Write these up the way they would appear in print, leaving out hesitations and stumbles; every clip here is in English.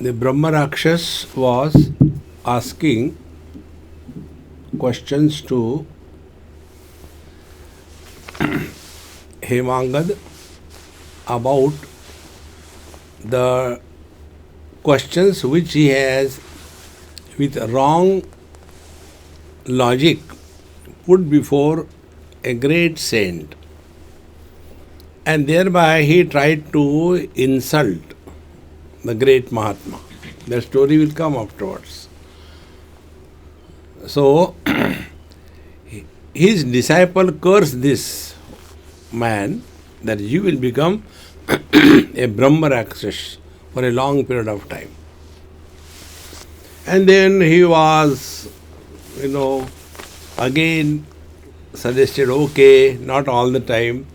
The Brahma Rakshas was asking questions to Hemangad about the questions which he has with wrong logic put before a great saint, and thereby he tried to insult the great Mahatma. The story will come afterwards. So, his disciple cursed this man that you will become a Brahma Rakshas for a long period of time. And then he was, again suggested, okay, not all the time,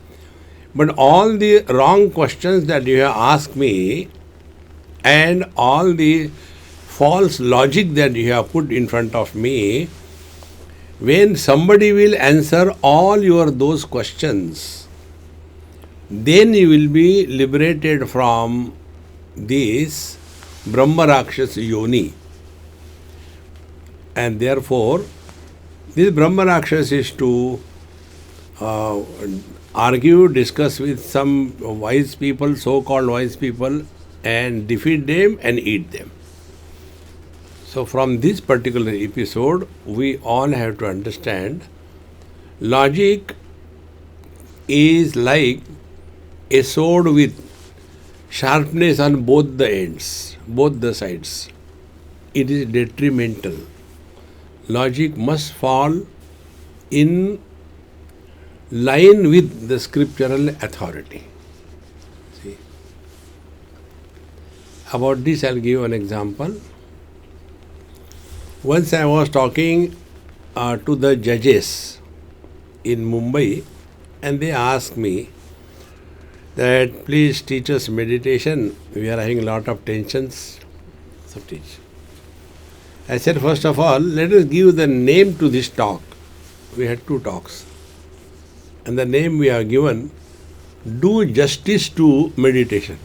but all the wrong questions that you have asked me and all the false logic that you have put in front of me, when somebody will answer all your those questions, then you will be liberated from this Brahma Rakshas Yoni. And therefore, this Brahma Rakshas is to argue, discuss with some wise people, so-called wise people, and defeat them and eat them. So from this particular episode, we all have to understand logic is like a sword with sharpness on both the ends, both the sides. It is detrimental. Logic must fall in line with the scriptural authority. See. About this, I'll give an example. Once I was talking to the judges in Mumbai, and they asked me that please teach us meditation. We are having a lot of tensions. So teach. I said, first of all, let us give the name to this talk. We had 2 talks. And the name we have given, Do Justice to Meditation.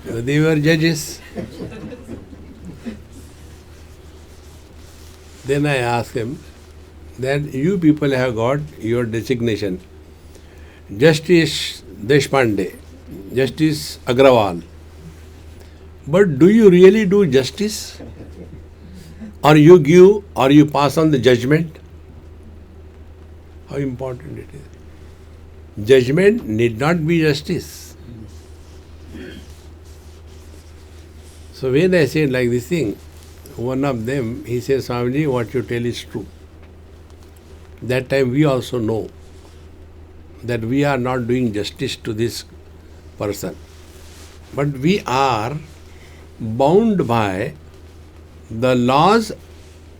They were judges. Then I asked them that you people have got your designation. Justice Deshpande, Justice Agrawal. But do you really do justice? Or you give, or you pass on the judgment? How important it is. Judgment need not be justice. So when I said like this thing, one of them, he says, Swamiji, what you tell is true. That time we also know that we are not doing justice to this person. But we are bound by the laws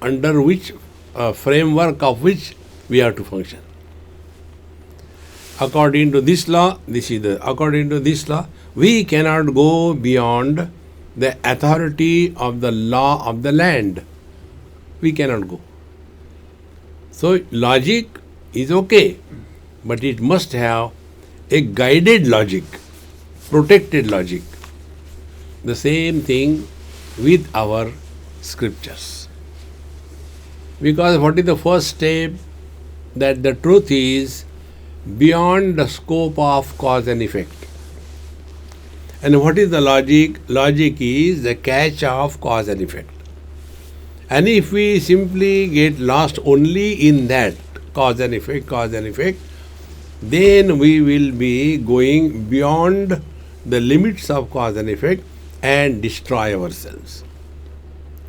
under which, framework of which we have to function. According to this law, according to this law, we cannot go beyond the authority of the law of the land. We cannot go. So logic is okay, but it must have a guided logic, protected logic. The same thing with our scriptures. Because what is the first step? That the truth is beyond the scope of cause and effect. And what is the logic? Logic is the catch of cause and effect. And if we simply get lost only in that cause and effect, then we will be going beyond the limits of cause and effect and destroy ourselves.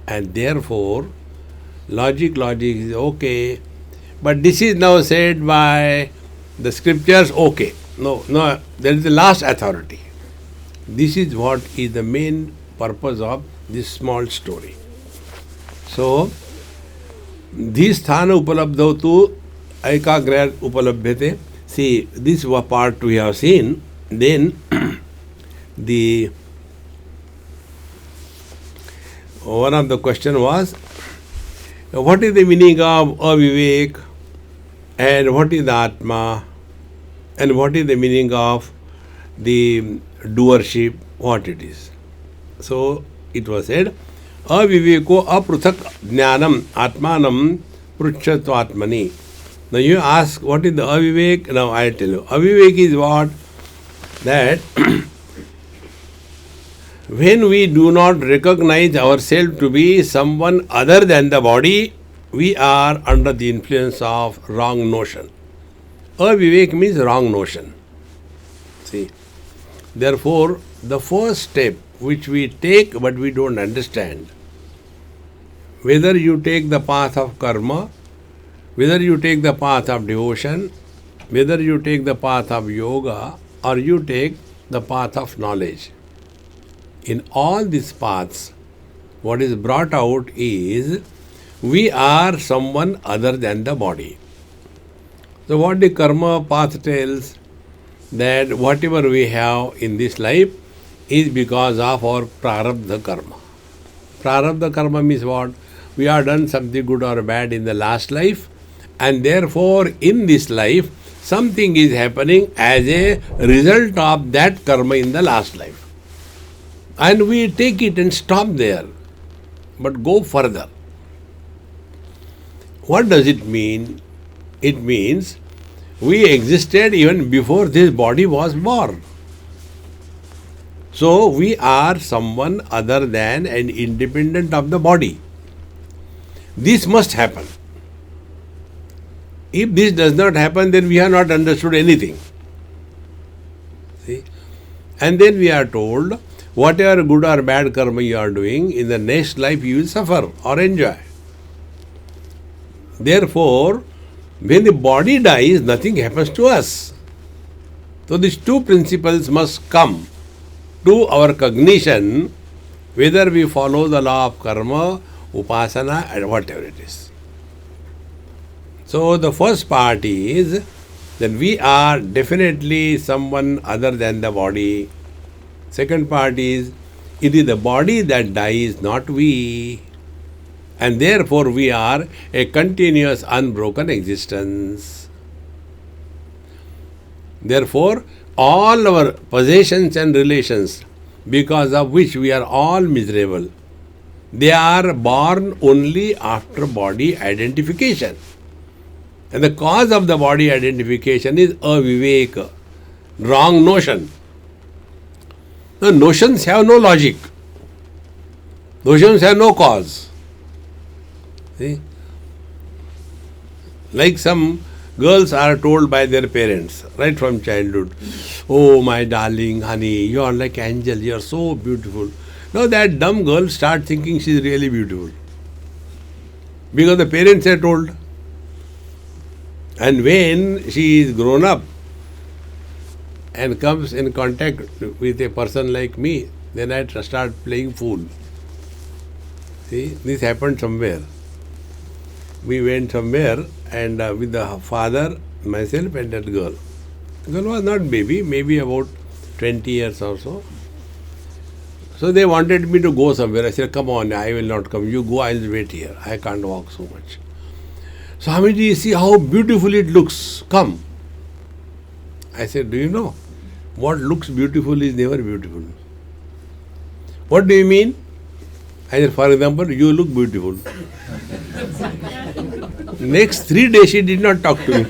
And therefore, logic is okay, but this is now said by the scriptures, okay. No, there is the last authority. This is what is the main purpose of this small story. So, dhisthana upalabdhavatu ekagra upalabhyate. See, this part we have seen. Then, one of the question was, what is the meaning of avivek, and what is the Atma, and what is the meaning of the doership, what it is. So it was said, aviveko apruthak jnanam atmanam pruchhatvatmani. Now you ask, what is the avivek? Now I tell you. Avivek is what? That when we do not recognize ourselves to be someone other than the body, we are under the influence of wrong notion. Avivek means wrong notion. See, therefore, the first step which we take but we don't understand, whether you take the path of karma, whether you take the path of devotion, whether you take the path of yoga, or you take the path of knowledge, in all these paths, what is brought out is we are someone other than the body. So what the karma path tells, that whatever we have in this life is because of our prarabdha karma. Prarabdha karma means what? We have done something good or bad in the last life, and therefore in this life something is happening as a result of that karma in the last life. And we take it and stop there, but go further. What does it mean? It means we existed even before this body was born. So we are someone other than and independent of the body. This must happen. If this does not happen, then we have not understood anything. See? And then we are told, whatever good or bad karma you are doing, in the next life you will suffer or enjoy. Therefore, when the body dies, nothing happens to us. So these two principles must come to our cognition, whether we follow the law of karma, upasana, and whatever it is. So the first part is that we are definitely someone other than the body. Second part is, it is the body that dies, not we. And therefore we are a continuous unbroken existence. Therefore, all our possessions and relations, because of which we are all miserable, they are born only after body identification. And the cause of the body identification is aviveka, wrong notion. The notions have no logic. Notions have no cause. See? Like some girls are told by their parents, right from childhood, oh my darling, honey, you are like angel, you are so beautiful. Now that dumb girl starts thinking she is really beautiful. Because the parents are told. And when she is grown up and comes in contact with a person like me, then I start playing fool. See, this happened somewhere. We went somewhere and with the father, myself and that girl. The girl was not baby, maybe about 20 years or so. So they wanted me to go somewhere. I said, come on, I will not come. You go, I will wait here. I can't walk so much. Swamiji, see how beautiful it looks. Come. I said, do you know? What looks beautiful is never beautiful. What do you mean? I said, for example, you look beautiful. Next 3 days she did not talk to me.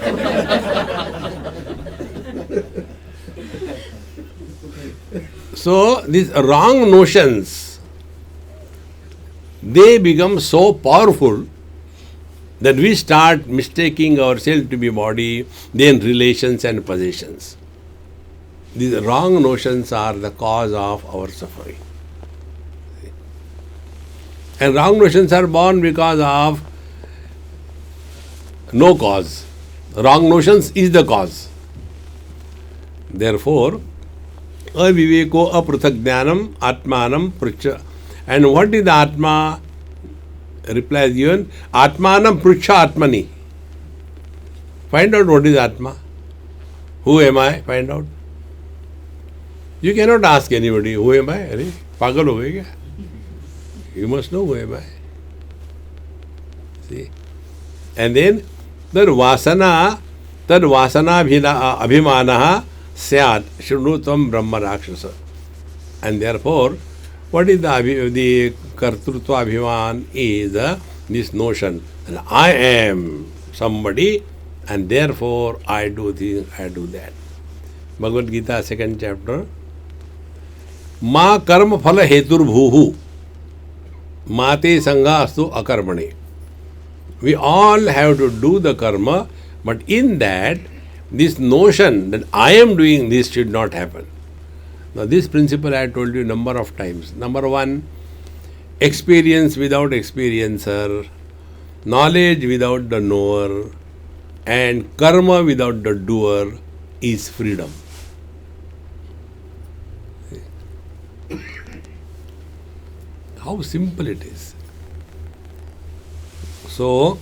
So these wrong notions, they become so powerful that we start mistaking ourselves to be body, then relations and possessions. These wrong notions are the cause of our suffering. And wrong notions are born because of no cause. Wrong notions is the cause. Therefore, aviveko apruthak jnanam atmanam prucha. And what is the atma? Reply is given, atmanam prucha atmani. Find out what is atma. Who am I? Find out. You cannot ask anybody, who am I? Are pagal ho gaye kya? You must know who am I. See? And then, tad vasana abhimanaha syat shrunutvam brahma rakshasa. And therefore, What is the Kartrutva Abhiman? Is this notion that I am somebody and therefore I do this, I do that. Bhagavad Gita, 2nd chapter. Ma karma phala hetur bhuhu mate sangha astu akarmane. We all have to do the karma, but in that, this notion that I am doing this should not happen. Now, this principle I have told you number of times. Number one, experience without experiencer, knowledge without the knower, and karma without the doer is freedom. How simple it is. So,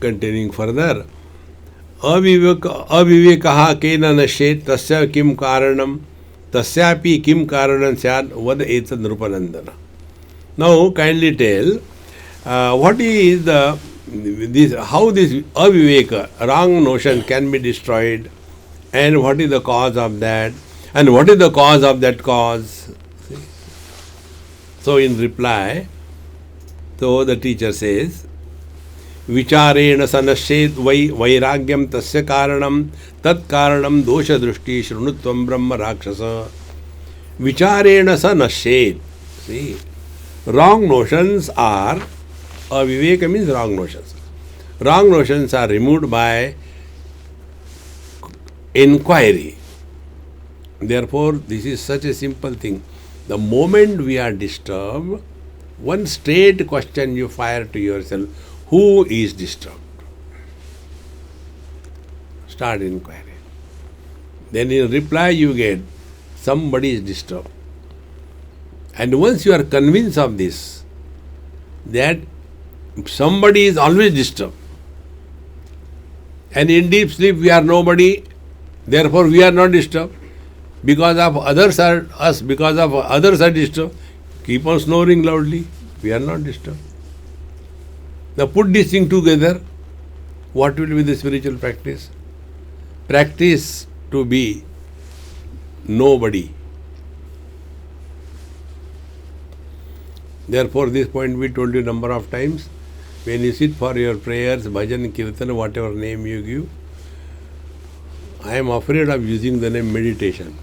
continuing further, अविवेकः केन नश्येत् तस्य किं कारणं तस्यापि किं कारणं स्यात् वद एतद् नृपनन्दन. Now, kindly tell what is how this aviveka, wrong notion, can be destroyed, and what is the cause of that, and what is the cause of that cause. See? So, in reply, so the teacher says, विचारेण सनश्येत् वै वैराग्यम तस्य कारणम तत्कारणम दोष दृष्टि शृणुत्वम ब्रह्म राक्षस. विचारेण सनश्येत्. See, wrong notions are, aviveka means wrong notions. Wrong notions are removed by inquiry. Therefore, this is such a simple thing. The moment we are disturbed, one straight question you fire to yourself: who is disturbed? Start inquiry. Then in reply you get, somebody is disturbed. And once you are convinced of this, that somebody is always disturbed, and in deep sleep we are nobody, therefore we are not disturbed. Because of others are us, because of others are disturbed, keep on snoring loudly, we are not disturbed. Now put this thing together, what will be the spiritual practice? Practice to be nobody. Therefore, this point we told you number of times. When you sit for your prayers, bhajan, kirtan, whatever name you give, I am afraid of using the name meditation.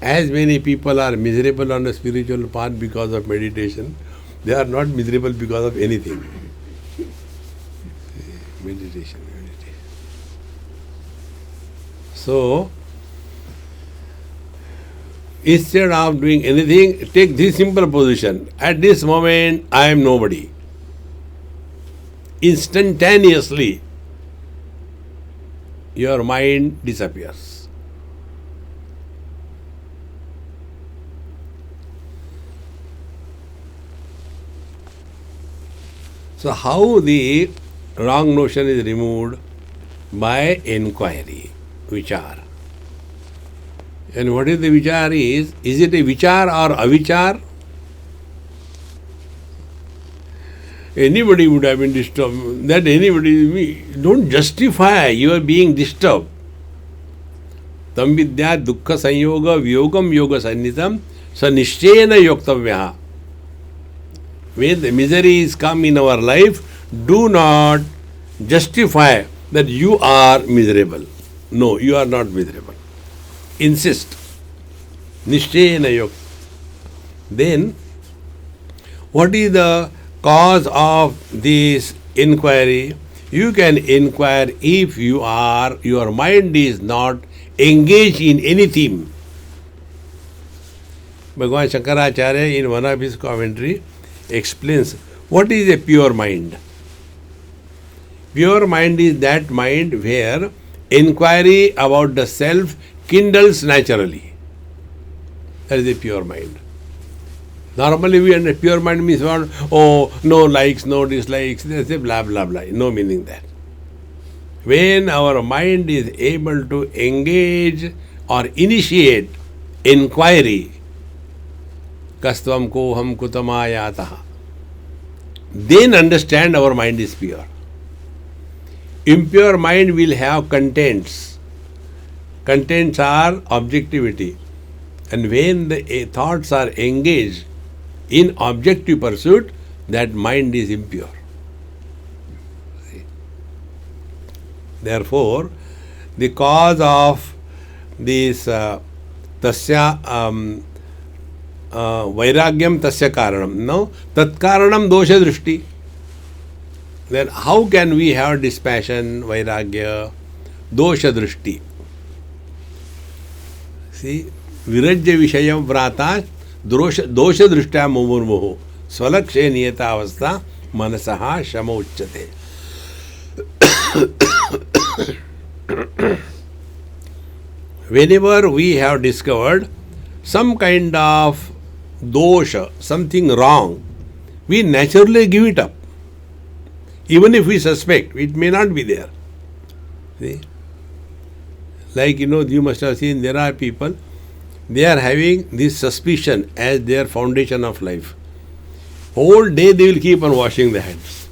As many people are miserable on the spiritual path because of meditation, they are not miserable because of anything. Meditation. So, instead of doing anything, take this simple position. At this moment, I am nobody. Instantaneously, your mind disappears. So, how the wrong notion is removed? By inquiry, vichar. And what is the vichar is? Is it a vichar or avichar? Anybody would have been disturbed. That anybody, don't justify your being disturbed. Tam vidya dukkha sanyoga vyogam yoga sannitam sa nishchena yoktavyaha. When the miseries come in our life, do not justify that you are miserable. No, you are not miserable. Insist. Nishchena yokta. Then, what is the cause of this inquiry? You can inquire if your mind is not engaged in any theme. Bhagavan Shankaracharya, in one of his commentary, explains what is a pure mind. Pure mind is that mind where inquiry about the self kindles naturally. That is a pure mind. Normally we understand pure mind means what? Oh, no likes, no dislikes, they say blah blah blah. No meaning that. When our mind is able to engage or initiate inquiry, kastvam koham kutamayataha, then understand our mind is pure. Impure mind will have contents. Contents are objectivity. And when the thoughts are engaged in objective pursuit, that mind is impure. Therefore, the cause of this tasya vairagyam tasya karanam. No, tat karanam dosha drishti. Then how can we have dispassion, vairagya, dosha drishti? See, virajya vishayam vrata dosha drishtya mumurmuhu swalakshe niyata avastha manasaha shama uchyate. Whenever we have discovered some kind of dosha, something wrong, we naturally give it up. Even if we suspect, it may not be there. See? Like, you must have seen there are people, they are having this suspicion as their foundation of life. Whole day they will keep on washing their hands.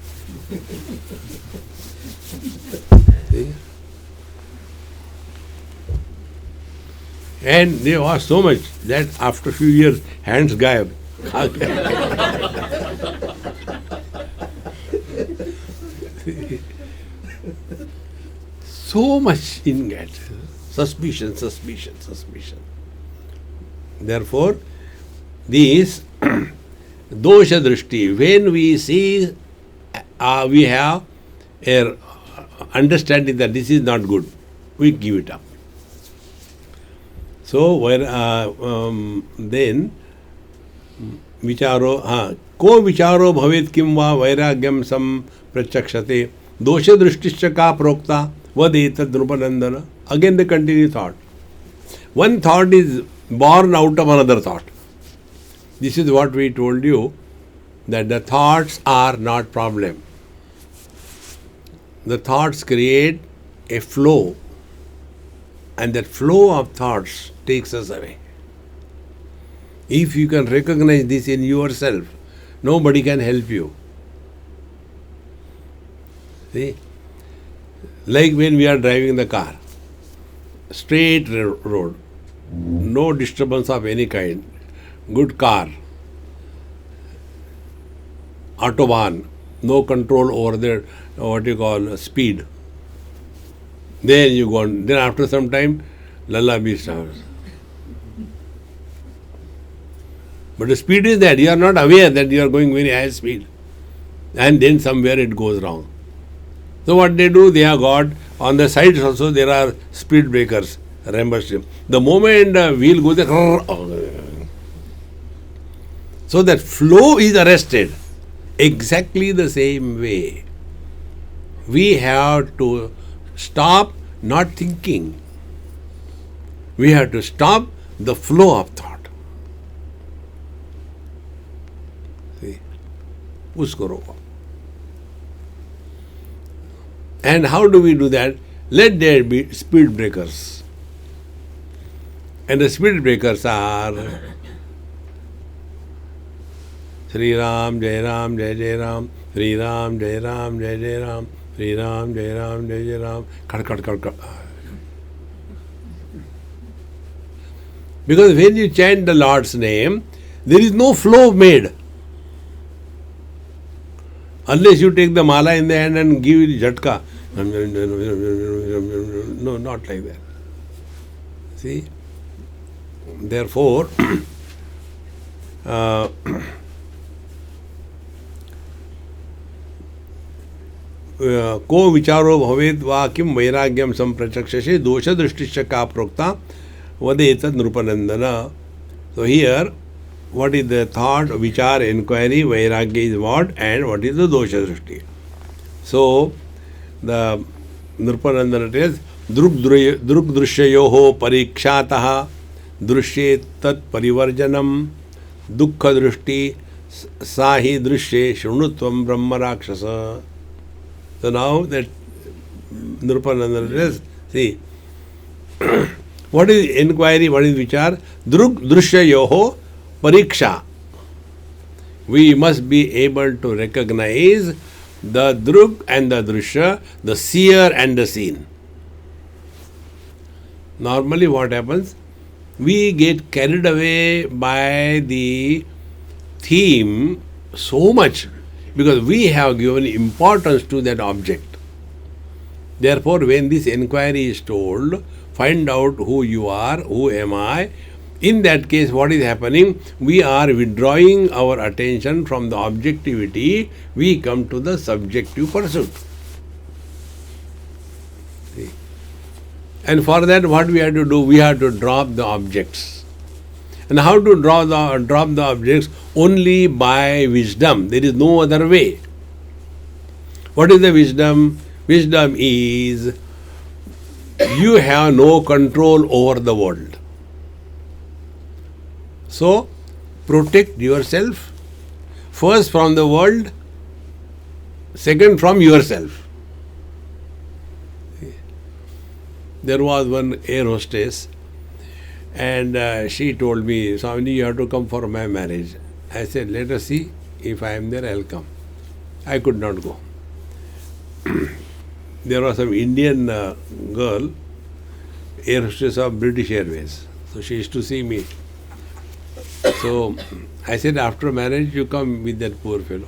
See? And they wash so much that after a few years, hands gayab. So much in that. Suspicion. Therefore, this dosha drishti, when we see, we have a understanding that this is not good, we give it up. So, then, vicharo, ko vicharo bhavet kim va vairagyam sam prachakshate dosha drishtischa ka prokta vadeta drupanandana. Again the continued thought. One thought is born out of another thought. This is what we told you, that the thoughts are not problem. The thoughts create a flow, and that flow of thoughts takes us away. If you can recognize this in yourself, nobody can help you. See? Like when we are driving the car, straight road, no disturbance of any kind, good car, autobahn, no control over the, what you call, speed. Then you go on. Then after some time, lullaby starts. But the speed is that you are not aware that you are going very high speed. And then somewhere it goes wrong. So what they do, they have got, on the sides also there are speed breakers, remember. The moment wheel goes there, so that flow is arrested. Exactly the same way. We have to stop not thinking. We have to stop the flow of thought. See? Usko roko. And how do we do that? Let there be speed breakers. And the speed breakers are Sri Ram, Jai Ram, Jai Jai Ram, Sri Ram, Jai Ram, Jai Jai Ram, Sri Ram, Jai Ram, Jai Jai Ram, cut. Because when you chant the Lord's name, there is no flow made. Unless you take the mala in the hand and give it jhatka. No, not like that. See? Therefore, को विचारो भवेद वा किम वैराग्यम संप्रचक्षसे दोष दृष्टिश्च का प्रोक्ता वदेत नृपनंदन. So here, what is the thought, vichar, inquiry, vairagya is what, and what is the dosha drishti. So the Nrupanandana tells druk drishyayoho parikshataha drishye tat parivarjanam dukkha drishti sahi drishye shrunutvam brahma rakshasa. So now that Nrupanandana tells, see, what is inquiry, what is vichar? Druk drishyayoho pariksha. We must be able to recognize the druk and the drishya, the seer and the seen. Normally what happens? we get carried away by the theme so much because we have given importance to that object. Therefore, when this inquiry is told, find out who you are, who am I. In that case, what is happening? We are withdrawing our attention from the objectivity, we come to the subjective pursuit. See? And for that, what we have to do? We have to drop the objects. And how to drop the objects? Only by wisdom. There is no other way. What is the wisdom? Wisdom is you have no control over the world. So, protect yourself first from the world, second from yourself. There was one air hostess and she told me, Swamiji, you have to come for my marriage. I said, let us see. If I am there, I will come. I could not go. There was some Indian girl, air hostess of British Airways. So she used to see me. So I said, after marriage, you come with that poor fellow.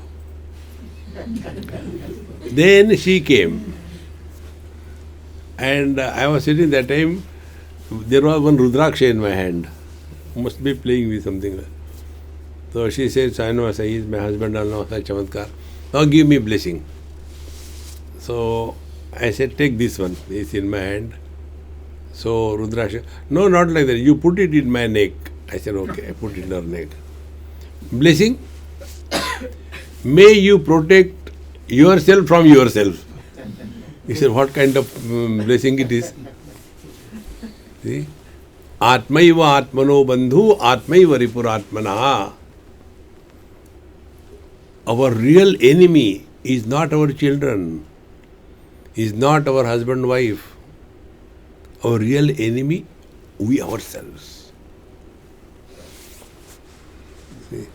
Then she came. And I was sitting that time, there was one Rudraksha in my hand. Must be playing with something. So she said, I know, he is my husband, I know, Chamatkar. Now give me blessing. So I said, take this one. It's in my hand. So Rudraksha, no, not like that. You put it in my neck. I said, okay, I put it in her neck. Blessing. May you protect yourself from yourself. He said, what kind of blessing it is? See? Atmaiva atmano bandhu, atmaiva ripuratmana. Our real enemy is not our children, is not our husband, wife. Our real enemy, we ourselves. See?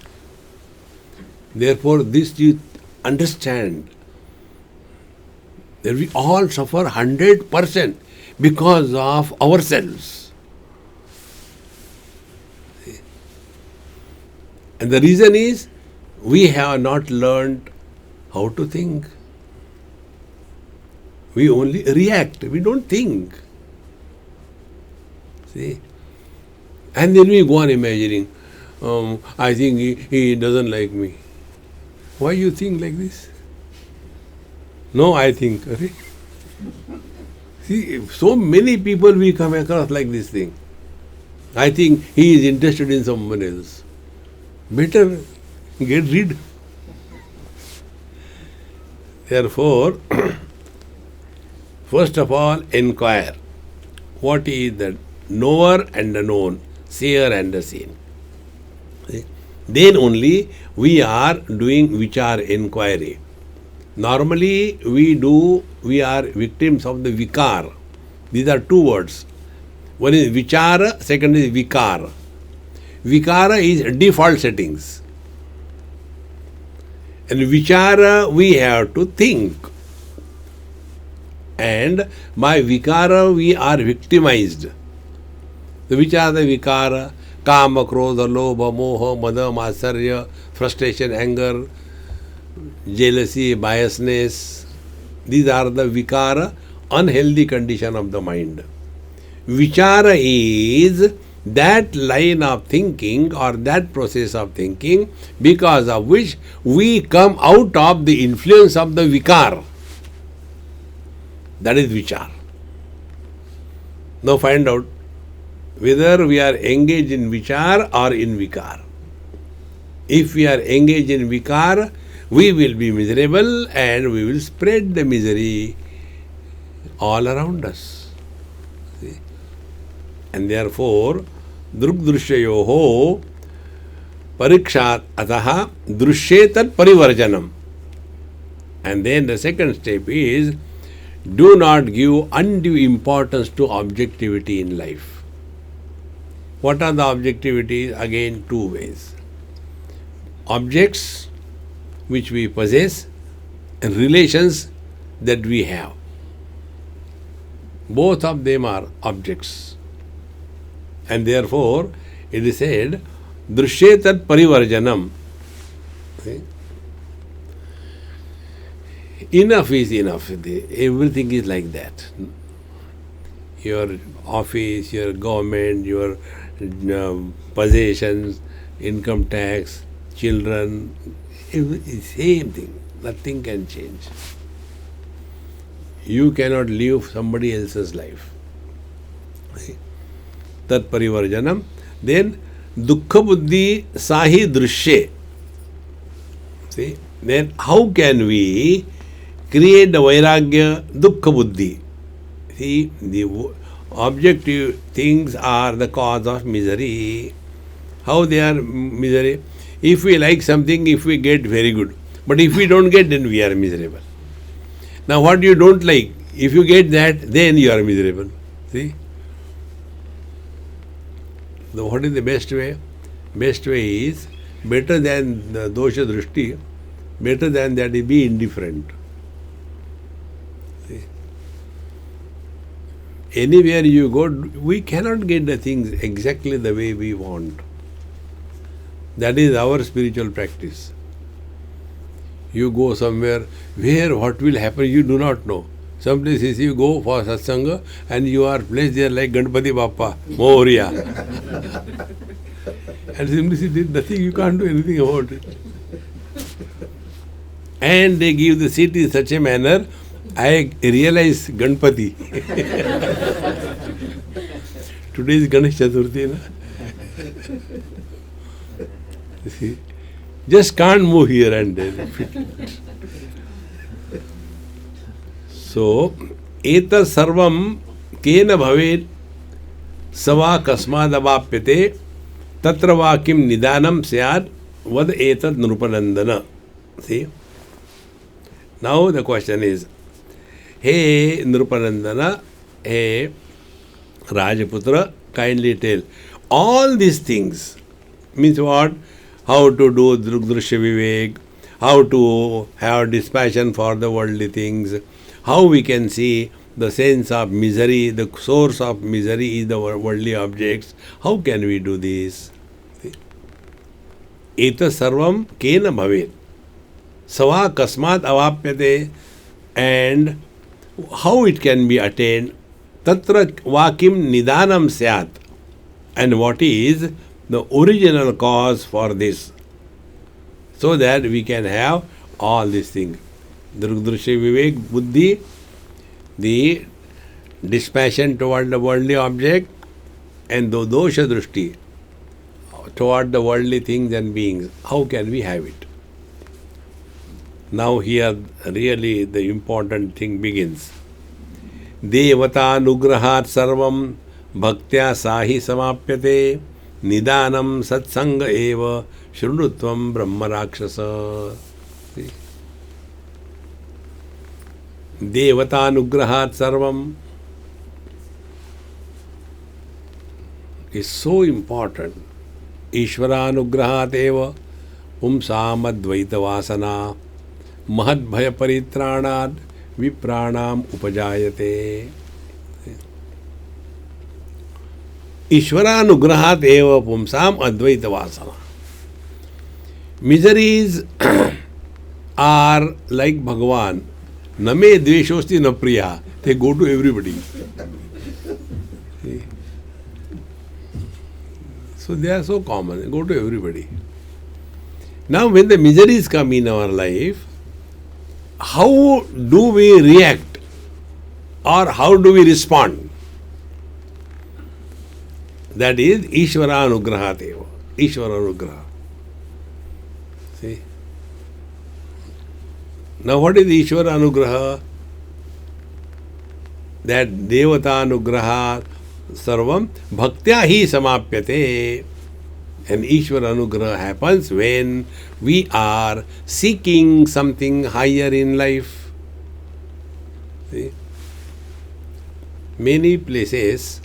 Therefore, this you understand that we all suffer 100% because of ourselves. See? And the reason is, we have not learned how to think. We only react, we don't think. See? And then we go on imagining, I think he doesn't like me. Why you think like this? No, I think. See, so many people we come across like this thing. I think he is interested in someone else. Better get rid. Therefore, first of all, inquire. What is the knower and the known, seer and the seen? Then only we are doing vichar, inquiry. Normally we are victims of the vikar. These are two words. One is vichara, second is vikar. Vikara is default settings. And vichara we have to think. And by vikara we are victimized. So which are the vikara? Kama, krodha, lobha, moha, mada, matsarya, frustration, anger, jealousy, biasness. These are the vikara, unhealthy condition of the mind. Vichara is that line of thinking or that process of thinking because of which we come out of the influence of the vikar. That is vichar. Now find out whether we are engaged in vichar or in vikar. If we are engaged in vikar, we will be miserable and we will spread the misery all around us. See? And therefore, drugdrushyayoho parikshat ataha drushyetat parivarjanam. And then the second step is, do not give undue importance to objectivity in life. What are the objectivities? Again, two ways. Objects which we possess and relations that we have. Both of them are objects. And therefore, it is said, Drishyetat Parivarjanam. See? Enough is enough. Everything is like that. Your office, your government, your possessions, income tax, children, same thing. Nothing can change. You cannot live somebody else's life. Tat parivarjanam. Then dukkha buddhi sahi drishye. See? Then how can we create the vairagya dukkha buddhi? See, the objective things are the cause of misery. How they are misery? If we like something, if we get, very good. But if we don't get, then we are miserable. Now what you don't like, if you get that, then you are miserable. See? So what is the best way? Best way is, better than the dosha drishti, better than that is be indifferent. See? Anywhere you go, we cannot get the things exactly the way we want. That is our spiritual practice. You go somewhere where what will happen you do not know. Some places you go for satsanga and you are placed there like Ganpati Bappa, Moria. And simply there is nothing, you can't do anything about it. And they give the seat in such a manner, I realize Ganpati. Today is Ganesh Chaturthi, na? See? Just can't move here and there. So, etat sarvam kena bhavet sava kasmad avapyate tatra vakim nidanam syad vad etat nrupanandana. See? Now the question is, hey Nrupanandana, hey Rajaputra, kindly tell. All these things means what? How to do drishya vivek, how to have dispassion for the worldly things, how we can see the sense of misery, the source of misery is the worldly objects. How can we do this? Eta sarvam kena bhavet. Sava kasmat avapyate. And how it can be attained? Tatra vakim nidanam syat. And what is the original cause for this? So that we can have all these things. Drishya vivek buddhi, the dispassion toward the worldly object, and the dosha drishti toward the worldly things and beings. How can we have it? Now here really the important thing begins. Devata nugrahat sarvam bhaktya sahi samapyate nidanam satsanga eva shrunutvam brahma rakshasa. Devata nugrahat sarvam is so important. Ishvara nugrahat eva pumsam advaita vasana mahad bhaya paritranad vipranam upajayate. Ishvara nugrahat eva pumsam advaita vasana. Miseries are like Bhagavan. Name dveshosti na priya. They go to everybody. See? So they are so common. They go to everybody. Now when the miseries come in our life, how do we react or how do we respond? That is Ishvara Anugrahat eva. Ishvara Anugraha. See? Now what is Ishvara Anugraha? That Devata Anugraha sarvam bhaktya hi samapyate. And Ishvara Anugraha happens when we are seeking something higher in life. See? Many places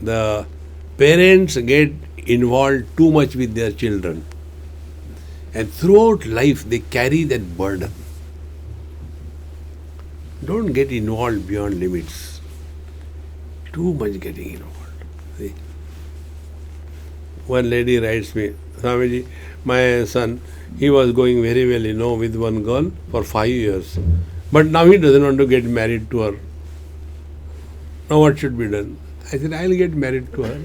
the parents get involved too much with their children. And throughout life they carry that burden. Don't get involved beyond limits. Too much getting involved. See? one lady writes me, Swamiji, my son, he was going very well, with one girl for 5 years. But now he doesn't want to get married to her. Now what should be done? I said, I'll get married to her.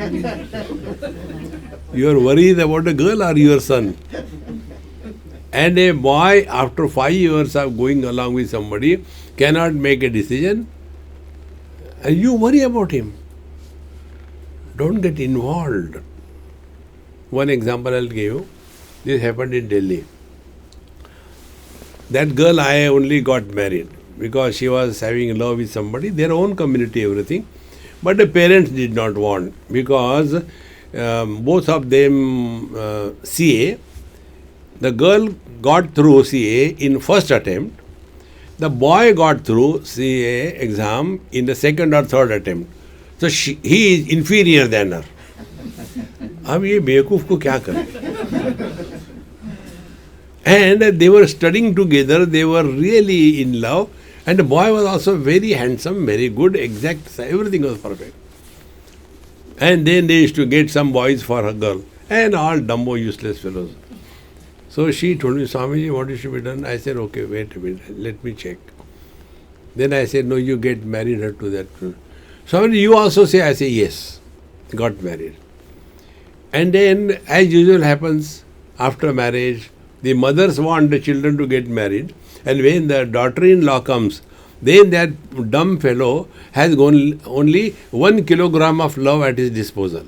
You are worried about a girl or your son? And a boy, after 5 years of going along with somebody, cannot make a decision, and you worry about him. Don't get involved. One example I'll give you. This happened in Delhi. That girl, I only got married because she was having love with somebody, their own community, everything. But the parents did not want, because both of them CA. The girl got through CA in first attempt. The boy got through CA exam in the second or third attempt. So he is inferior than her. अब ये बेवकूफ को क्या करें? And they were studying together. They were really in love. And the boy was also very handsome, very good, exact, everything was perfect. And then they used to get some boys for her girl. And all dumbo, useless fellows. So she told me, Swamiji, what is to be done? I said, okay, wait a minute, let me check. Then I said, no, you get married her to that. Swamiji, you also say? I say, yes, got married. And then, as usual happens, after marriage, the mothers want the children to get married. And when the daughter-in-law comes, then that dumb fellow has only 1 kilogram of love at his disposal.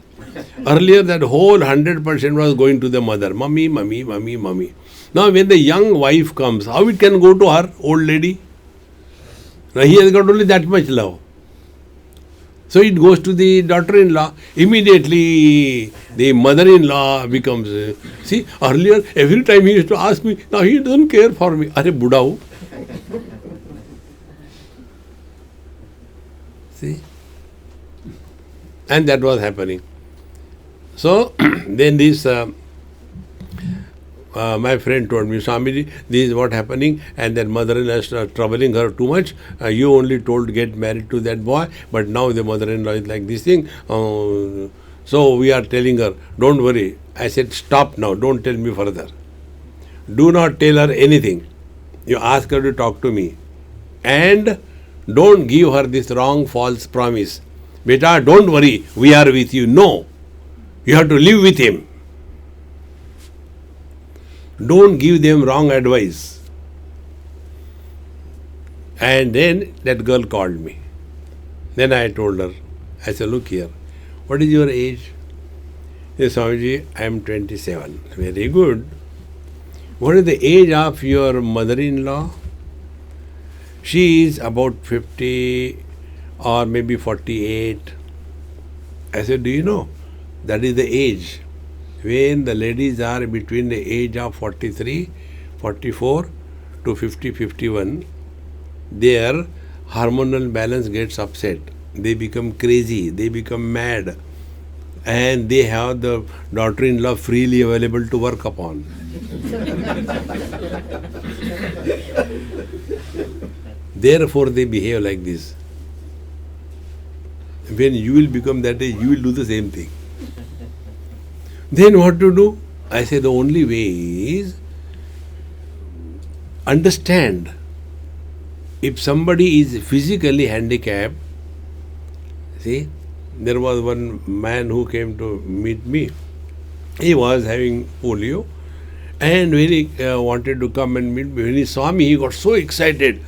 Earlier, that whole 100% was going to the mother. Mummy, mummy, mummy, mummy. Now, when the young wife comes, how it can go to her, old lady? Now, he has got only that much love. So, it goes to the daughter-in-law. Immediately, the mother-in-law becomes... see, earlier, every time he used to ask me, now he doesn't care for me. Are Buddha? See? And that was happening. So, then this, my friend told me, Swamiji, this is what happening, and that mother-in-law is troubling her too much. You only told to get married to that boy, but now the mother-in-law is like this thing. So, we are telling her, don't worry. I said, stop now, don't tell me further. Do not tell her anything. You ask her to talk to me. And don't give her this wrong, false promise. Beta, don't worry, we are with you. No. You have to live with him. Don't give them wrong advice. And then that girl called me. Then I told her, I said, look here, what is your age? She said, Swamiji, I am 27. Very good. What is the age of your mother-in-law? She is about 50 or maybe 48. I said, do you know? That is the age when the ladies are between the age of 43, 44 to 50, 51. Their hormonal balance gets upset. They become crazy. They become mad. And they have the daughter-in-law freely available to work upon. Therefore, they behave like this. When you will become that age, you will do the same thing. Then what to do? I say the only way is understand. If somebody is physically handicapped, see, there was one man who came to meet me. He was having polio, and when he wanted to come and meet me, when he saw me, he got so excited.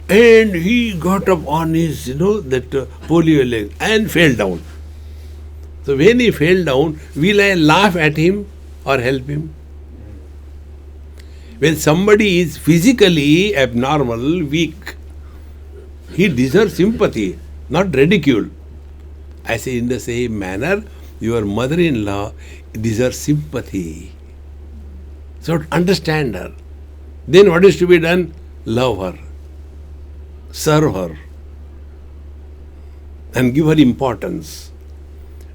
And he got up on his, that polio leg and fell down. So when he fell down, will I laugh at him or help him? When somebody is physically abnormal, weak, he deserves sympathy, not ridicule. I say in the same manner, your mother-in-law deserves sympathy. So understand her. Then what is to be done? Love her. Serve her. And give her importance.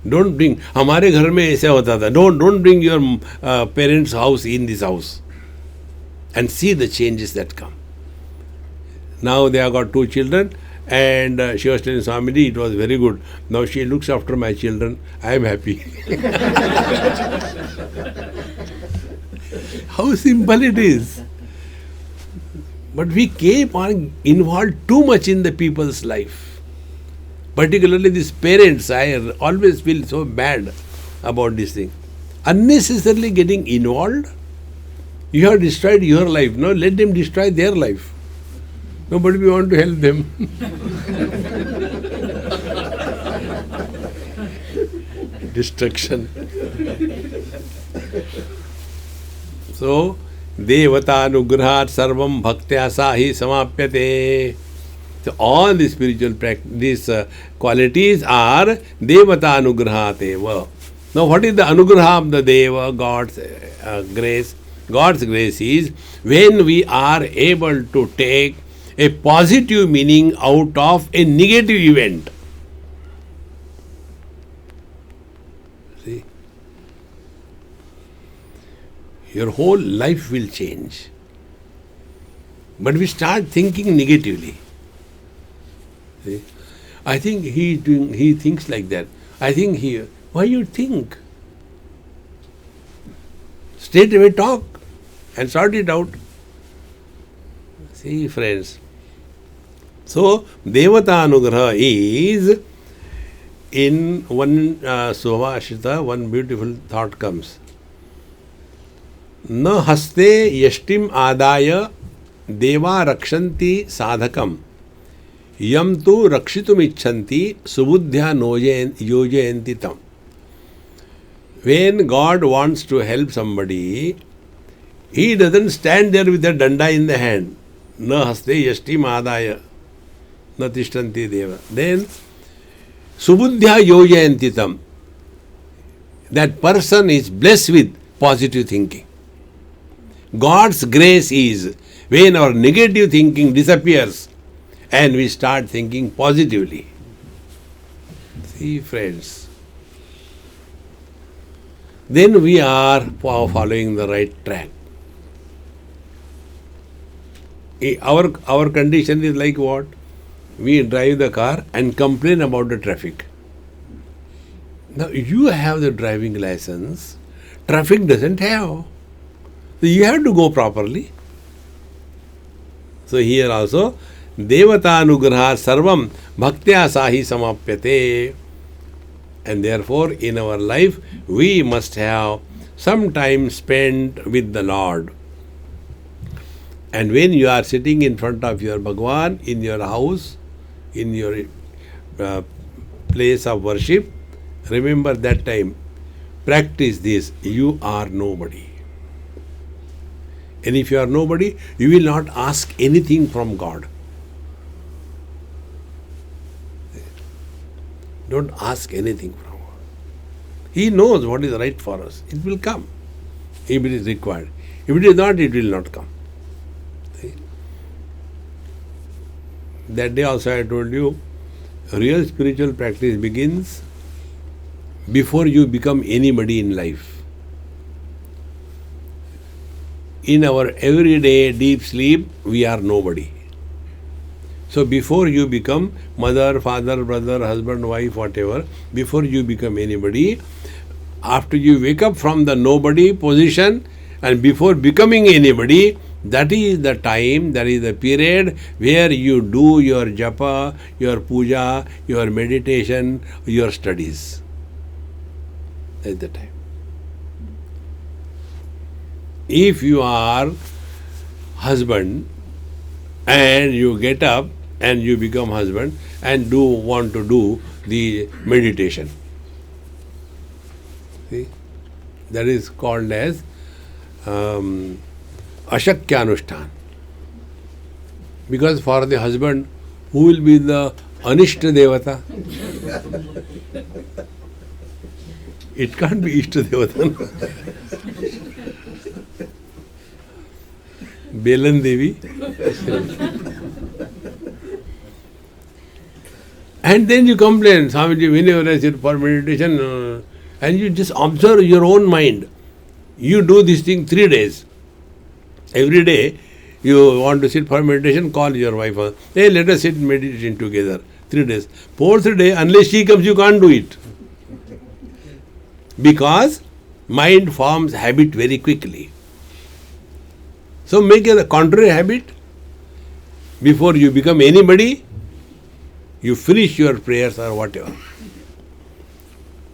Don't bring, हमारे घर में ऐसा होता था. Don't bring your parents' house in this house. And see the changes that come. Now they have got 2 children, And she was telling Swamiji, it was very good. Now she looks after my children. I am happy. How simple it is. But we keep on involved too much in the people's life. Particularly these parents, I always feel so bad about this thing. Unnecessarily getting involved. You have destroyed your life. Now let them destroy their life. Nobody will want to help them. Destruction. So, Devata Anugrahat Sarvam Bhaktya Sahi Samapyate. So, all the spiritual these qualities are Devata Anugrahat. Now, what is the Anugraha of the Deva, God's grace? God's grace is when we are able to take a positive meaning out of a negative event. See? Your whole life will change. But we start thinking negatively. See? I think he thinks like that. I think why you think? Straight away talk and sort it out. See, friends. So, Devata Anugraha is, in one Suvashita, one beautiful thought comes. Na haste yashtim adaya deva rakshanti sadhakam yam tu rakshitum icchanti subuddhya yojayanti tam. When God wants to help somebody, He doesn't stand there with a danda in the hand. Na haste yashtim adaya na tishtanti deva. Then, subuddhya yojayanti tam. That person is blessed with positive thinking. God's grace is when our negative thinking disappears and we start thinking positively. See, friends. Then we are following the right track. Our condition is like what? We drive the car and complain about the traffic. Now, you have the driving license, traffic doesn't have. So, you have to go properly. So, here also, Devata Anugraha Sarvam Bhaktya Sahi Samapyate. And therefore, in our life, we must have some time spent with the Lord. And when you are sitting in front of your Bhagwan, in your house, in your place of worship, remember that time, practice this, you are nobody. And if you are nobody, you will not ask anything from God. Don't ask anything from God. He knows what is right for us. It will come if it is required. If it is not, it will not come. See? That day also I told you, real spiritual practice begins before you become anybody in life. In our everyday deep sleep, we are nobody. So before you become mother, father, brother, husband, wife, whatever, before you become anybody, after you wake up from the nobody position and before becoming anybody, that is the time, that is the period where you do your japa, your puja, your meditation, your studies. That is the time. If you are husband and you get up and you become husband and want to do the meditation, see, that is called as Ashakyanushthan. Because for the husband, who will be the Anishta Devata? It can't be Ishta Devata. Belan Devi. And then you complain, Swamiji, whenever I sit for meditation, and you just observe your own mind. You do this thing 3 days. Every day, You want to sit for meditation, call your wife. Hey, let us sit meditation together. 3 days. 4th day, unless she comes, you can't do it. Because mind forms habit very quickly. So make a contrary habit. Before you become anybody, you finish your prayers or whatever.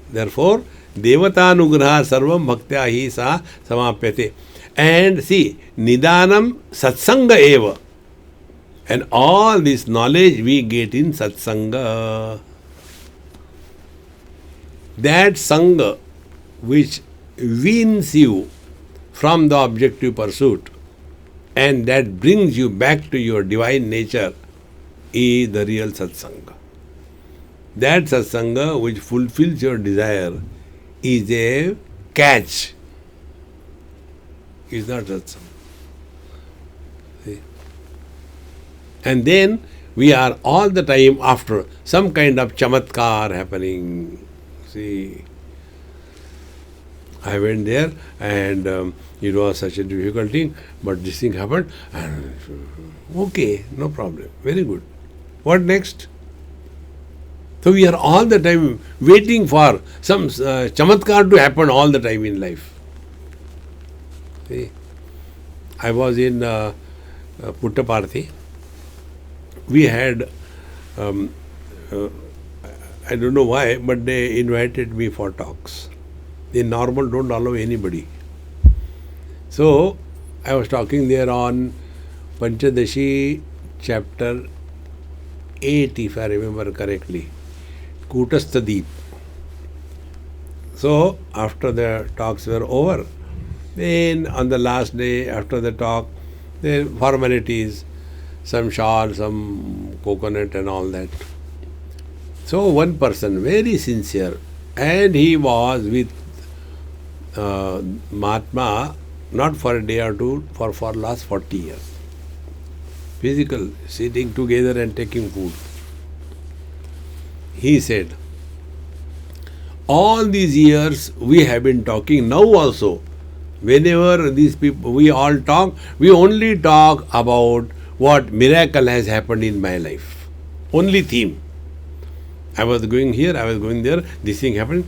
Therefore, Devatanugraha sarvam bhaktya hi sa samapyate. And see, Nidanam satsanga eva. And all this knowledge we get in satsanga. That sangha which weans you from the objective pursuit and that brings you back to your divine nature is the real satsanga. That satsanga which fulfills your desire is a catch. Is not satsanga. See? And then we are all the time after some kind of chamatkar happening. See, I went there and it was such a difficult thing, but this thing happened and okay, no problem, very good. What next? So we are all the time waiting for some chamatkar to happen all the time in life. See, I was in Puttaparthi. We had, I don't know why, but they invited me for talks. They normal don't allow anybody. So I was talking there on Panchadashi chapter 8, if I remember correctly, Kutastha Deep. So after the talks were over, then on the last day after the talk, the formalities, some shawl, some coconut and all that. So one person, very sincere, and he was with Mahatma not for a day or two, for last 40 years. Physical, sitting together and taking food. He said, all these years we have been talking, now also, whenever these people, we all talk, we only talk about what miracle has happened in my life. Only theme. I was going here, I was going there, this thing happened.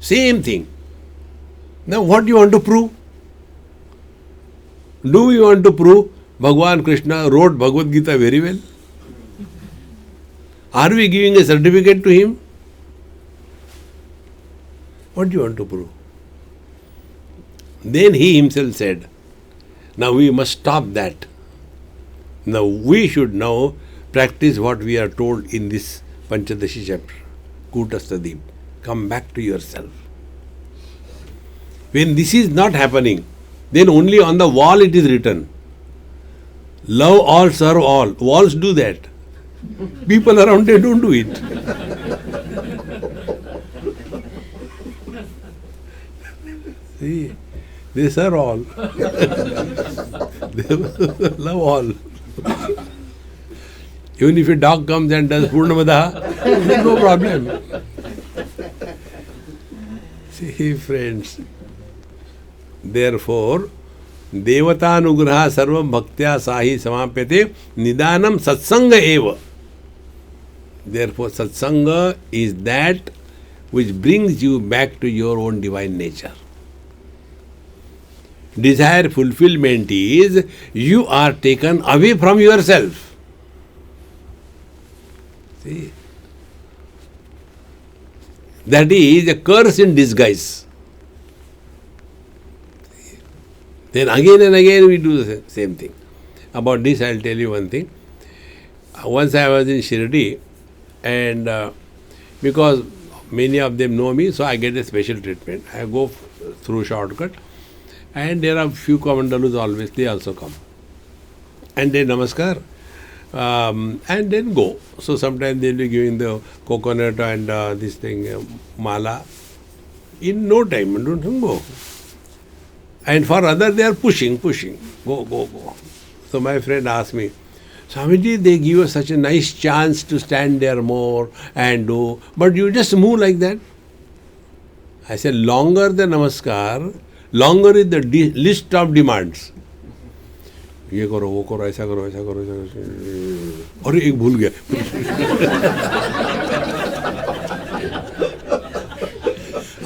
Same thing. Now what do you want to prove? Do we want to prove Bhagavan Krishna wrote Bhagavad Gita very well? Are we giving a certificate to him? What do you want to prove? Then he himself said, now we must stop that. Now we should now practice what we are told in this Panchadashi chapter, Kutastha Deep. Come back to yourself. When this is not happening, then only on the wall it is written, love all, serve all. Walls do that. People around they don't do it. See, they serve all. They love all. Even if a dog comes and does Purnamadaha, no problem. See, friends, therefore, Devatanugraha sarvam bhaktya sahi samapyate nidanam satsanga eva. Therefore, satsanga is that which brings you back to your own divine nature. Desire fulfillment is you are taken away from yourself. See? That is a curse in disguise. Then again and again we do the same thing. About this I will tell you one thing. Once I was in Shirdi and because many of them know me, so I get a special treatment. I go through shortcut and there are few Kamandalus always, they also come. And they namaskar and then go. So sometimes they will be giving the coconut and this thing, mala. In no time, don't go. And for others, they are pushing. Go. So my friend asked me, Swamiji, they give us such a nice chance to stand there more and do, but you just move like that. I said, longer the namaskar, longer is the list of demands. ये करो, वो करो, ऐसा करो, ऐसा करो, ऐसा करो, अरे एक भूल गया.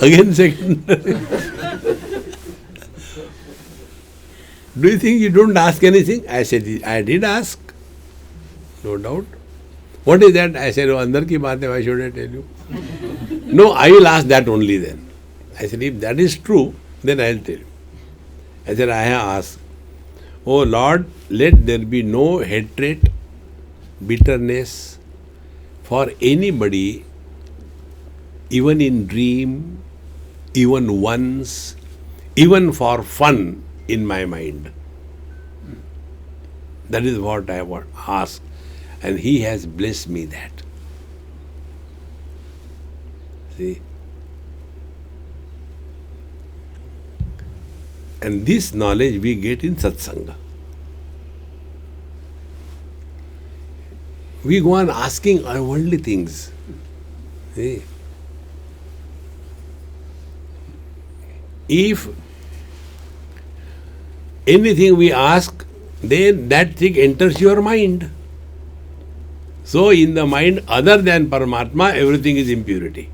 Again second. Do you think you don't ask anything? I said, I did ask. No doubt. What is that? I said, oh, अंदर की बात है, why should I tell you? No, I will ask that only then. I said, if that is true, then I will tell you. I said, I have asked, oh Lord, let there be no hatred, bitterness for anybody, even in dream, even once, even for fun in my mind. That is what I have asked, and He has blessed me that. See? And this knowledge we get in satsanga. We go on asking worldly things. See? If anything we ask, then that thing enters your mind. So in the mind other than Paramatma, everything is impurity.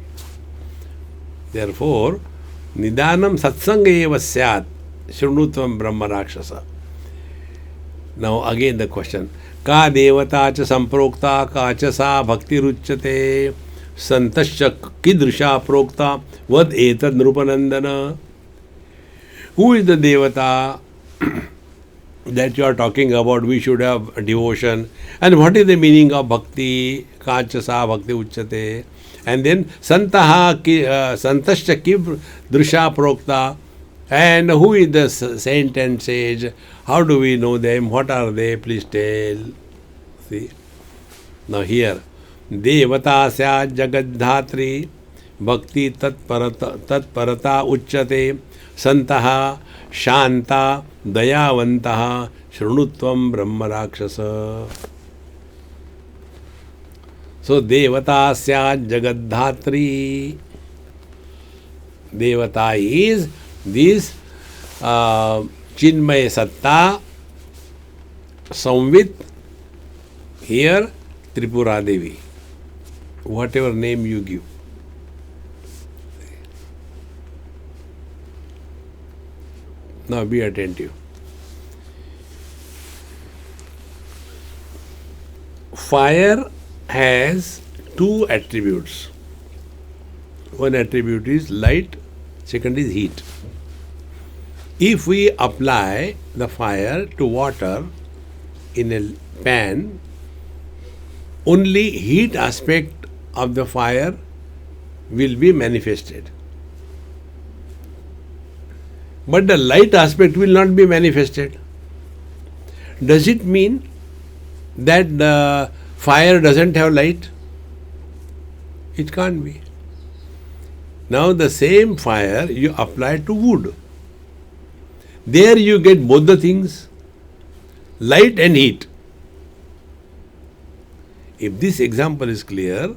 Therefore, Nidanam Satsanga eva syat Shrunutvam Brahma Rakshasa. Now again the question. Ka devata cha samprokta ka cha sa bhakti ruchyate santasya kidrisha prokta vad etad nrupanandana. Who is the devata that you are talking about? We should have devotion. And what is the meaning of bhakti? Ka cha sa bhakti uchyate. And then santasya kidrisha prokta. And who is the saint and sage? How do we know them? What are they? Please tell. See? Now here, Devata sya jagadhatri bhakti tatparata uchyate santaha shanta dayavantaha shrunutvam brahma rakshasa. So Devata sya jagadhatri. Devata is this Chinmaya Satta Samvit, here Tripura Devi, whatever name you give. Now be attentive. Fire has two attributes. One attribute is light, second is heat. If we apply the fire to water in a pan, only heat aspect of the fire will be manifested. But the light aspect will not be manifested. Does it mean that the fire doesn't have light? It can't be. Now the same fire you apply to wood. There you get both the things, light and heat. If this example is clear,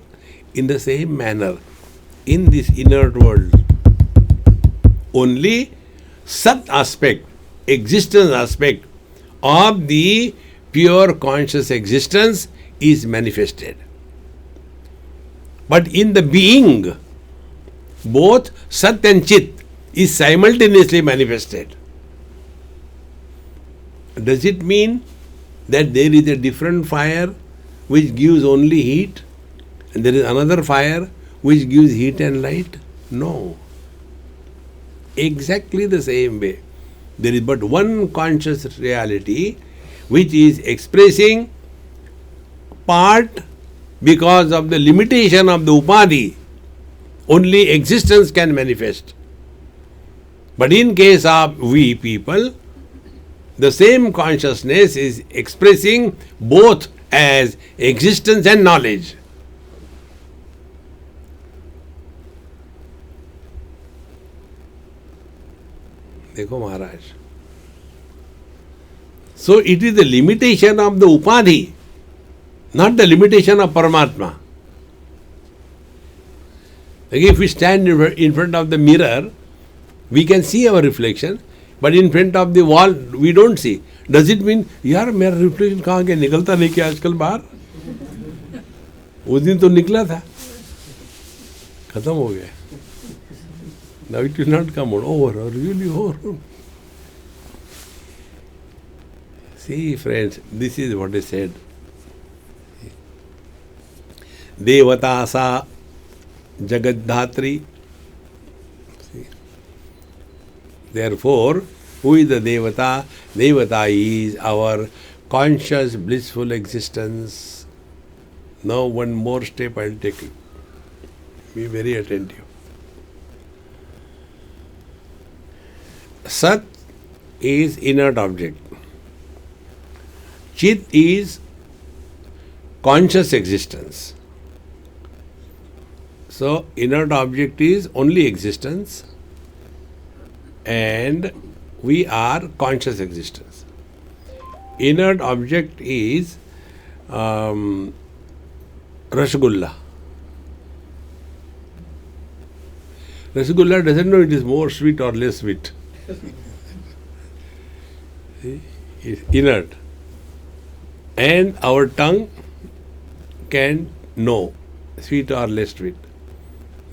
in the same manner, in this inert world, only Sat aspect, existence aspect of the pure conscious existence is manifested. But in the being, both Sat and Chit is simultaneously manifested. Does it mean that there is a different fire which gives only heat and there is another fire which gives heat and light? No. Exactly the same way. There is but one conscious reality which is expressing part because of the limitation of the upadhi. Only existence can manifest. But in case of we people, the same consciousness is expressing both as existence and knowledge. Dekho Maharaj. So it is the limitation of the upadhi, not the limitation of Paramatma. Like if we stand in front of the mirror We can see our reflection, but in front of the wall we don't see. Does it mean यार मेरा reflection कहाँ गया, निकलता नहीं क्या आजकल बाहर? उस दिन तो निकला था, खत्म हो गया. Now it will not come out. Over, really over. See, friends, this is what is said. Devata sa Jagadhatri. Therefore, who is the Devata? Devata is our conscious, blissful existence. Now one more step I will take you. Be very attentive. Sat is inert object. Chit is conscious existence. So, inert object is only existence and we are conscious existence. Inert object is Rasgulla. Rasgulla doesn't know it is more sweet or less sweet. It's inert. And our tongue can know sweet or less sweet.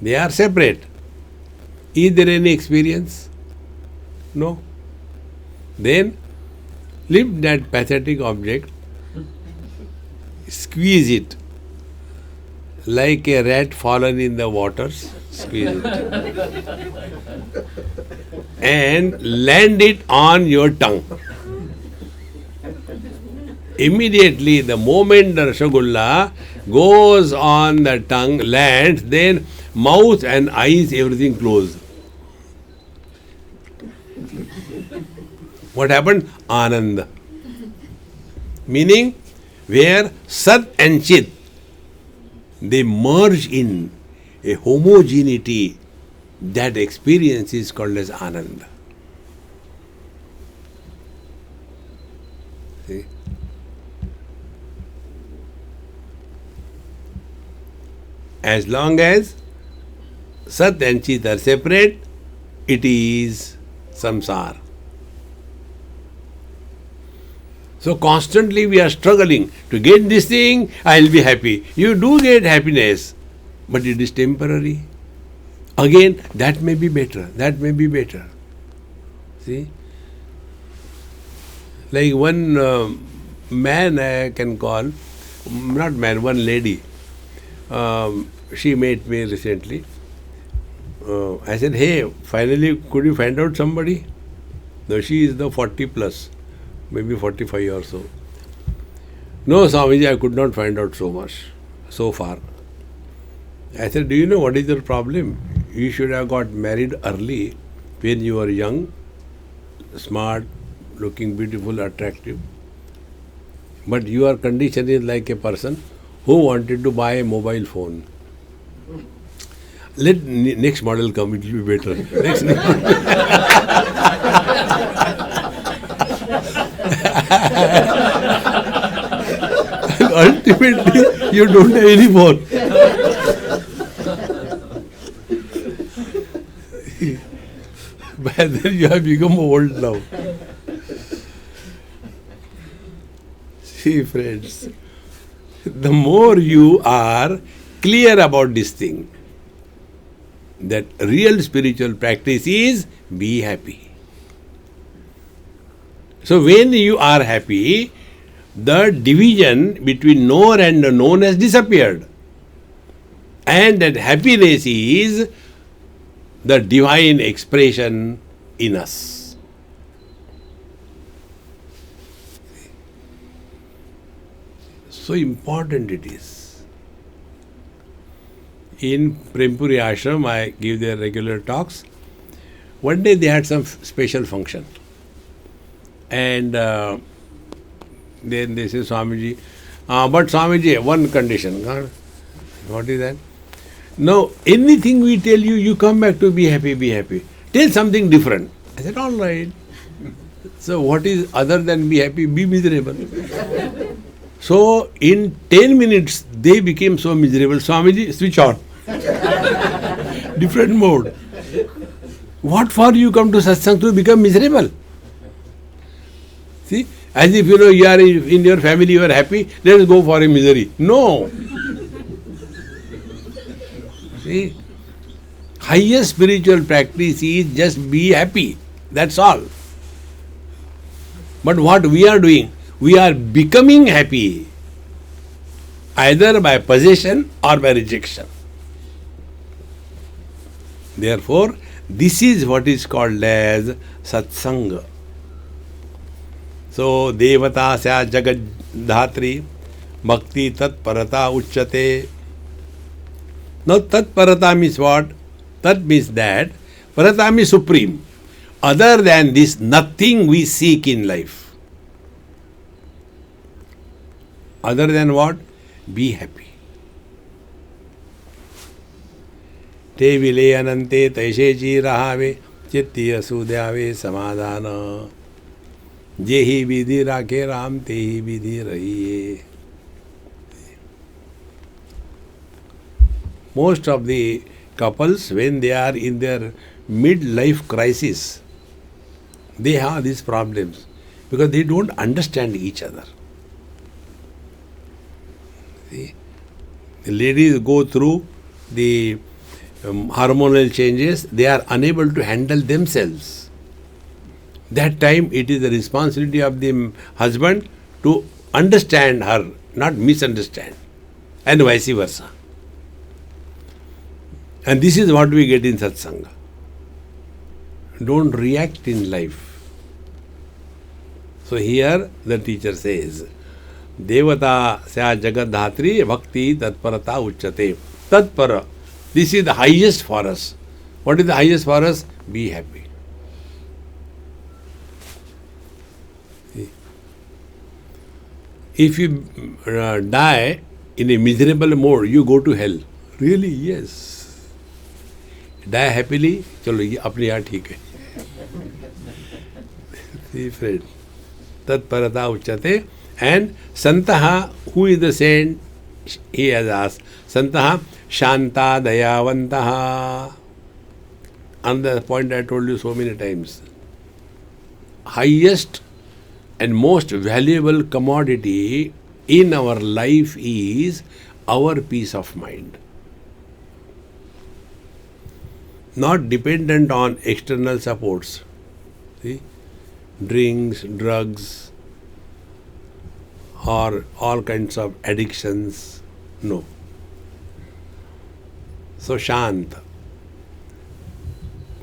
They are separate. Is there any experience? No. Then lift that pathetic object, squeeze it like a rat fallen in the waters, squeeze it, and land it on your tongue. Immediately, the moment the Rasgulla goes on the tongue, lands, then mouth and eyes, everything closed. What happened? Ananda. Meaning, where Sat and Chit, they merge in a homogeneity, that experience is called as Ananda. See? As long as Sat and Chit are separate, it is samsara. So constantly we are struggling to get this thing, I will be happy. You do get happiness, but it is temporary. Again, that may be better, that may be better. See? Like one man I can call, not man, one lady. She met me recently. I said, hey, finally, could you find out somebody? No, she is the 40 plus, maybe 45 or so. No, Swamiji, I could not find out so much, so far. I said, do you know what is your problem? You should have got married early, when you were young, smart, looking beautiful, attractive. But your condition is like a person who wanted to buy a mobile phone. Let next model come, it will be better. Next ultimately, you don't have any phone. By then you have become old now. See, friends, the more you are clear about this thing, that real spiritual practice is be happy. So when you are happy, the division between knower and known has disappeared. And that happiness is the divine expression in us. So important it is. In Prempuri Ashram, I give their regular talks. One day they had some special function. And then they say, Swamiji, but Swamiji, one condition. What is that? Now, anything we tell you, you come back to be happy, be happy. Tell something different. I said, all right. So what is other than be happy? Be miserable. So in 10 minutes, they became so miserable. Swamiji, switch on. Different mode. What for you come to satsang? To become miserable? See, as if you are in your family, you are happy, let us go for a misery. No. See, highest spiritual practice is just be happy. That's all. But what we are doing, we are becoming happy, either by possession or by rejection. Therefore, this is what is called as satsanga. So, devatasya jagad dhatri bhakti tatparata uchyate. Now, tatparata means what? Tat means that. Parata means supreme. Other than this, nothing we seek in life. Other than what? Be happy. Te vile anante taise ji rahave chitti asudhyave samadhana. Jehi vidhi rakhe ram tehi vidhi rahiye. Most of the couples, when they are in their mid-life crisis, they have these problems because they don't understand each other. See? The ladies go through the hormonal changes, they are unable to handle themselves. That time it is the responsibility of the husband to understand her, not misunderstand, and vice versa. And this is what we get in satsanga. Don't react in life. So here the teacher says, Devata sya jagad dhatri bhakti tatparata uchyate. Tatpara. This is the highest for us. What is the highest for us? Be happy. See? If you die in a miserable mode, you go to hell. Really? Yes. Die happily, chalo ye apne yahan theek hai. See, friend. Tat parata uchyate. And Santaha, who is the saint? He has asked. Santaha, Shanta Dayavantaha. And the point I told you so many times. Highest and most valuable commodity in our life is our peace of mind. Not dependent on external supports. See? Drinks, drugs, or all kinds of addictions. No. So Shant.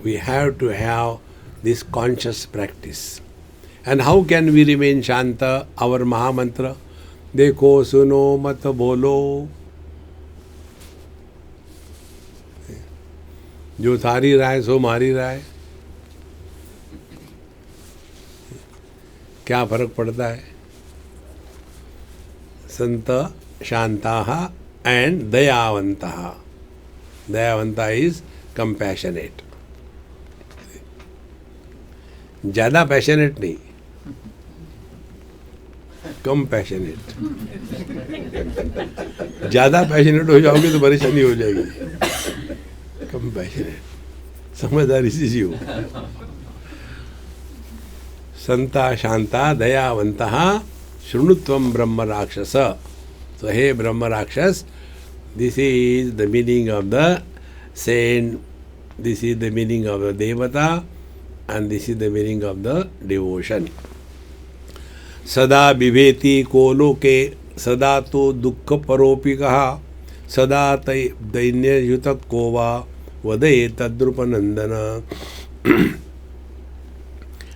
We have to have this conscious practice. And how can we remain Shanta? Our Mahamantra. Dekho suno mat bolo. जो थारी राय सो मारी राय. क्या फर्क पड़ता है? संत शांताः and दयावंताः. दयावंता is compassionate. ज्यादा passionate नहीं, कम passionate. ज्यादा पैशनेट हो जाओगे तो परेशानी हो जाएगी. कम पैशनेट, समझदारी से हो. संता शांता दयावंतः शृणुत्वम ब्रह्म राक्षस. So hey Brahma Rakshas, this is the meaning of the saint, this is the meaning of the Devata, and this is the meaning of the devotion. Sada bibheti ko loke, sada to dukkha paropi kaha, sada dainya yutak kova, vadaye tadrupanandana.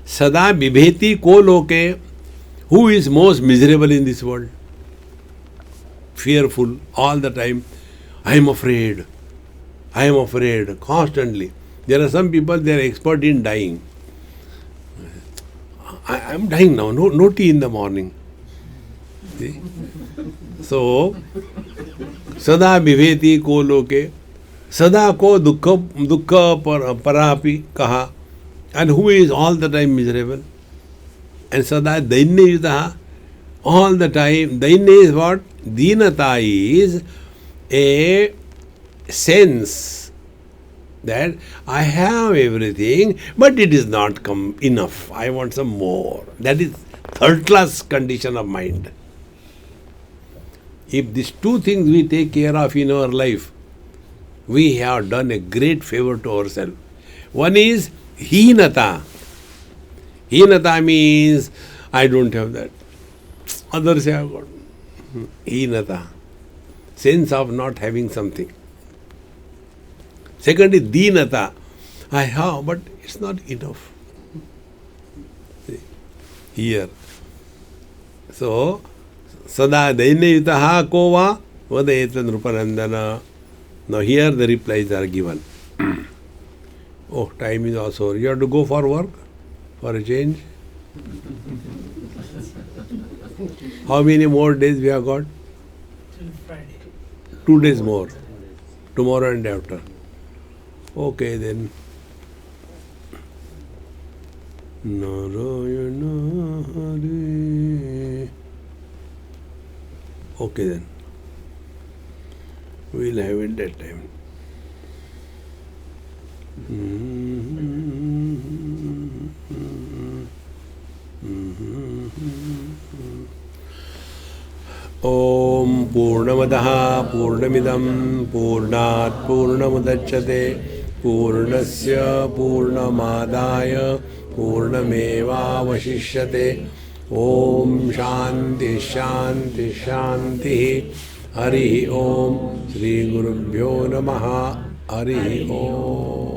Sada bibheti ko loke, who is most miserable in this world? Fearful all the time. I am afraid, constantly. There are some people, they are expert in dying. I am dying now, no tea in the morning. See? So, sada biveti ko loke, sada ko dukkha parapi kaha, and who is all the time miserable? And sada dainya yutaha, all the time. Dainya is what? Dinata is a sense that I have everything, but it is not enough. I want some more. That is third class condition of mind. If these two things we take care of in our life, we have done a great favor to ourselves. One is heenata. Heenata means I don't have that. Others have got. Heenata. Sense of not having something. Second is deenata. I have, but it's not enough. See, here. So, sada dainyayutaha kova vadayeta nrupanandana. Now here the replies are given. Oh, time is also over. You have to go for work? For a change? How many more days we have got? Till Friday. 2 days more. Tomorrow and after. Okay then. Narayana Hare. Okay then. We'll have it that time. Om Purnamadaha Purnamidam Purnat Purnamudachyate Purnasya Purnamadaya Purnameva Vashishyate. Om Shanti Shanti Shanti. Hari Om Shri Gurubhyo Namaha. Hari Om.